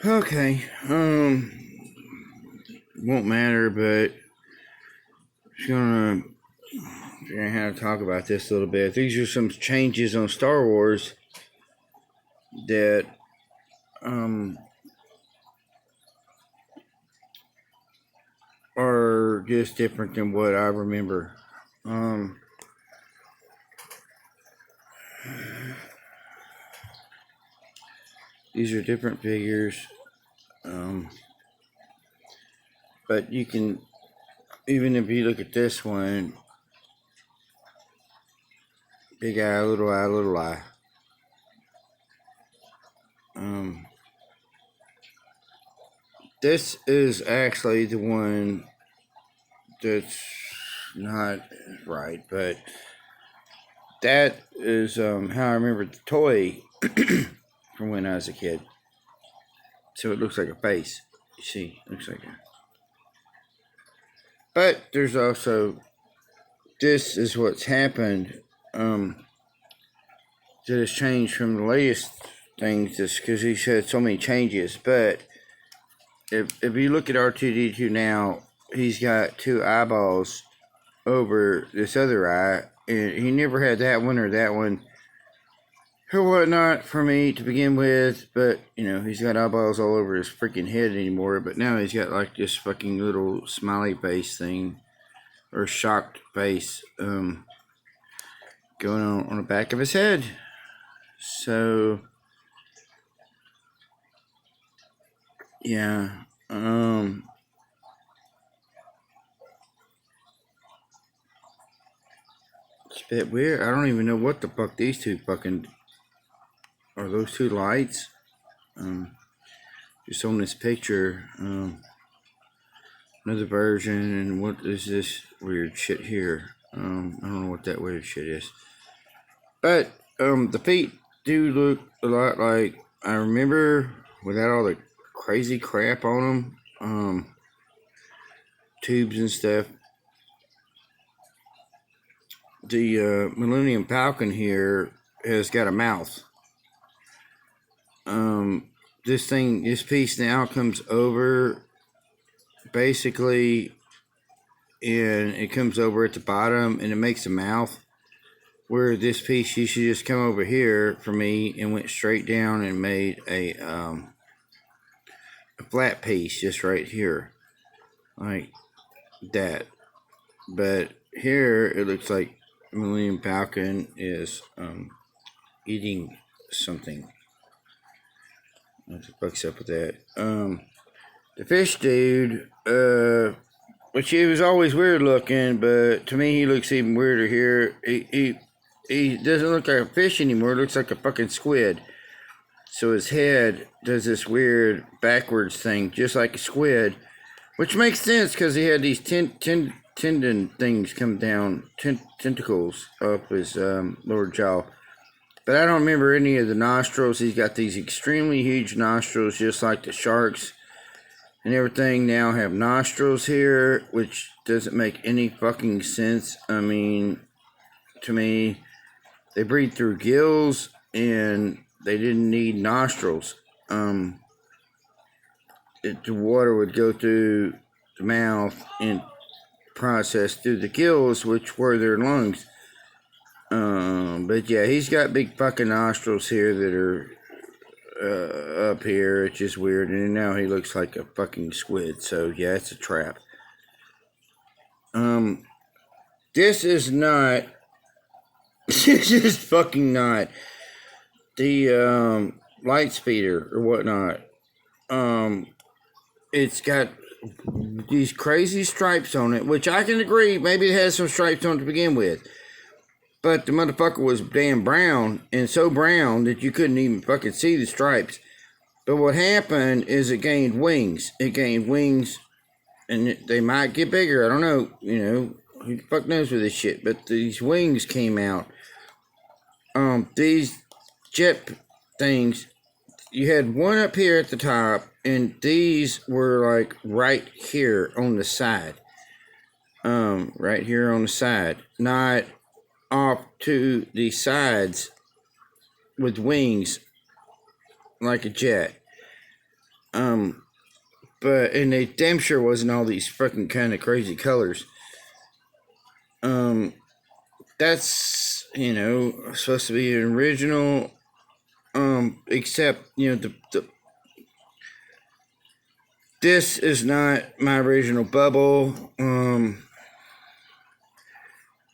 Okay. Won't matter, but just gonna figure out how to talk about this a little bit. These are some changes on Star Wars that are just different than what I remember. These are different figures, but you can, even if you look at this one, big eye, little eye, little eye. This is actually the one that's not right, but that is how I remember the toy from when I was a kid. So it looks like a face. You see, looks like a. But there's also, this is what's happened. That has changed from the latest things, just because he's had so many changes. But if you look at R2D2 now, he's got two eyeballs over this other eye, and he never had that one or that one or whatnot for me to begin with. But he's got eyeballs all over his freaking head anymore. But now he's got like this fucking little smiley face thing, or shocked face, going on the back of his head. So yeah, it's a bit weird. I don't even know what the fuck these two fucking are. Those two lights. Just on this picture. Another version, and what is this weird shit here? I don't know what that weird shit is. But the feet do look a lot like I remember, without all the crazy crap on them, tubes and stuff. The Millennium Falcon here has got a mouth. This piece now comes over, basically, and it comes over at the bottom, and it makes a mouth. Where this piece used to just come over here for me and went straight down and made a flat piece just right here, like that. But here it looks like Millennium Falcon is eating something. What the fuck's up with that? The fish dude, which he was always weird looking, but to me he looks even weirder here. He doesn't look like a fish anymore. It looks like a fucking squid. So his head does this weird backwards thing, just like a squid, which makes sense because he had these tendon things come down, tentacles up his lower jaw. But I don't remember any of the nostrils. He's got these extremely huge nostrils, just like the sharks and everything now have nostrils here, which doesn't make any fucking sense. I mean, to me, they breathe through gills, and they didn't need nostrils. The water would go through the mouth and process through the gills, which were their lungs. But yeah, he's got big fucking nostrils here that are up here. It's just weird, and now he looks like a fucking squid. So yeah, it's a trap. This is not. This is fucking not the light speeder or whatnot. It's got these crazy stripes on it, which I can agree, maybe it has some stripes on it to begin with. But the motherfucker was damn brown, and so brown that you couldn't even fucking see the stripes. But what happened is it gained wings. It gained wings, and they might get bigger. I don't know, who the fuck knows with this shit. But these wings came out. These jet things, you had one up here at the top, and these were like right here on the side. Right here on the side, not off to the sides with wings like a jet. But and they damn sure wasn't all these fucking kind of crazy colors. That's supposed to be an original. Except this is not my original bubble.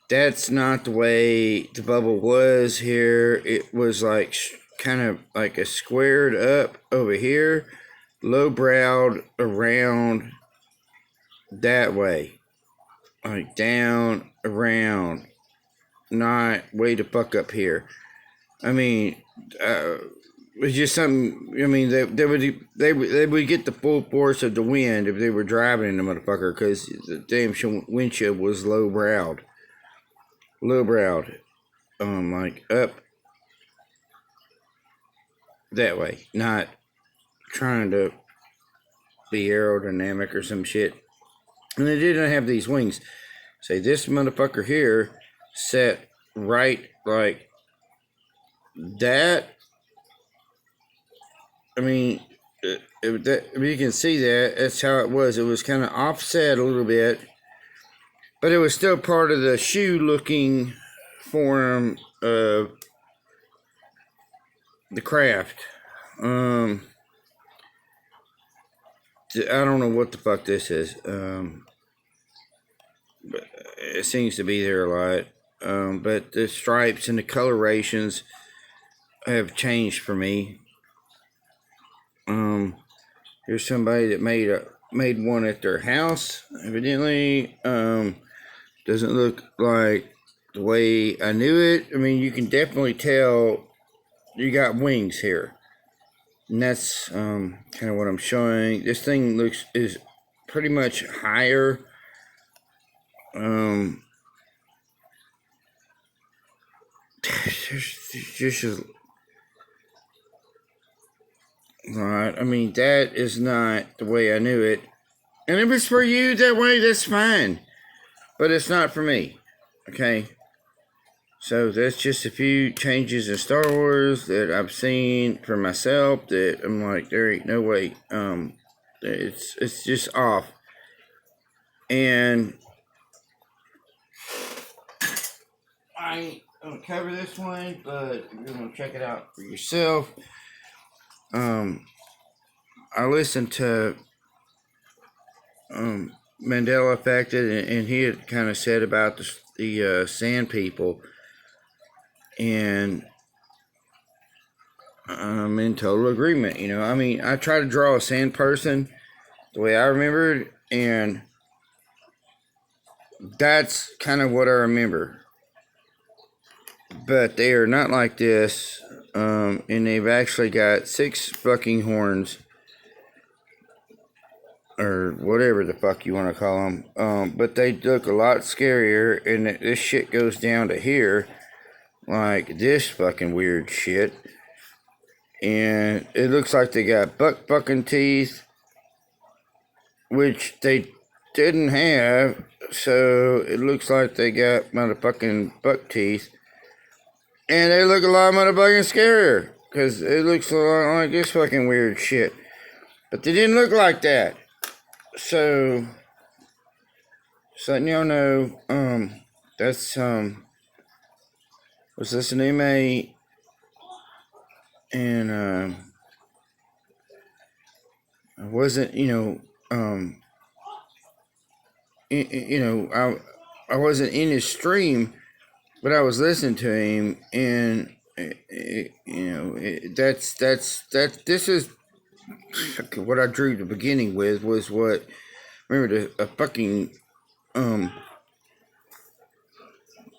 That's not the way the bubble was here. It was like kind of like a squared up over here, low browed around that way, like down around, not way the fuck up here. I mean, it's just something. I mean, they would get the full force of the wind if they were driving in the motherfucker, because the damn windshield was low browed, like up that way, not trying to be aerodynamic or some shit. And they didn't have these wings. Say this motherfucker here set right like that. I mean, you can see that. That's how it was. It was kind of offset a little bit, but it was still part of the shoe-looking form of the craft. I don't know what the fuck this is. But it seems to be there a lot. But the stripes and the colorations have changed for me. Here's somebody that made one at their house. Evidently, doesn't look like the way I knew it. I mean, you can definitely tell you got wings here, and that's kind of what I'm showing. This thing is pretty much higher. Just right. I mean, that is not the way I knew it. And if it's for you that way, that's fine. But it's not for me. Okay? So that's just a few changes in Star Wars that I've seen for myself that I'm like, there ain't no way. It's just off. And I don't cover this one, but if you want to check it out for yourself, I listened to Mandela Effect, and he had kind of said about the sand people, and I'm in total agreement. I mean, I try to draw a sand person the way I remembered, and that's kind of what I remember. But they are not like this, and they've actually got 6 fucking horns, or whatever the fuck you want to call them. But they look a lot scarier, and this shit goes down to here, like this fucking weird shit. And it looks like they got buck fucking teeth, which they didn't have, so it looks like they got motherfucking buck teeth. And they look a lot motherfucking scarier, because it looks a lot like this fucking weird shit. But they didn't look like that. So letting y'all know, that's, was this an MA? And, I wasn't, I wasn't in his stream, but I was listening to him, and this is what I drew the beginning with, was what, remember, a fucking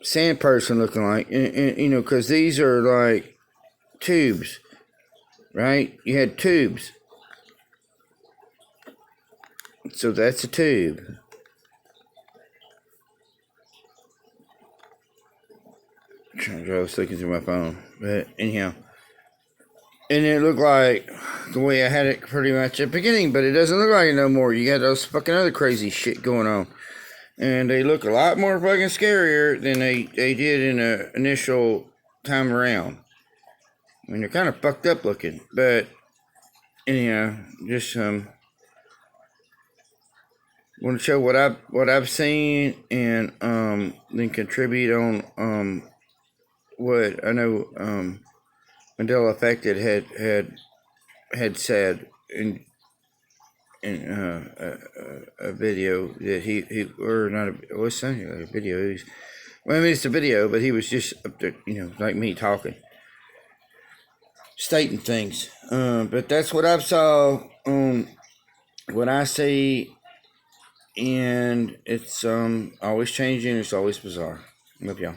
sand person looking like, and because these are like tubes, right? You had tubes, so that's a tube. I was looking through my phone, but anyhow, and it looked like the way I had it pretty much at the beginning, but it doesn't look like it no more. You got those fucking other crazy shit going on, and they look a lot more fucking scarier than they did in the initial time around. I mean, they're kind of fucked up looking, but anyhow, just want to show what I've seen, and then contribute on what I know Mandela Affected had said in a video that he or not a what's something like a video. Well, I mean, it's a video, but he was just up there, like me talking, stating things. But that's what I've saw on what I see, and it's always changing. It's always bizarre. Love y'all.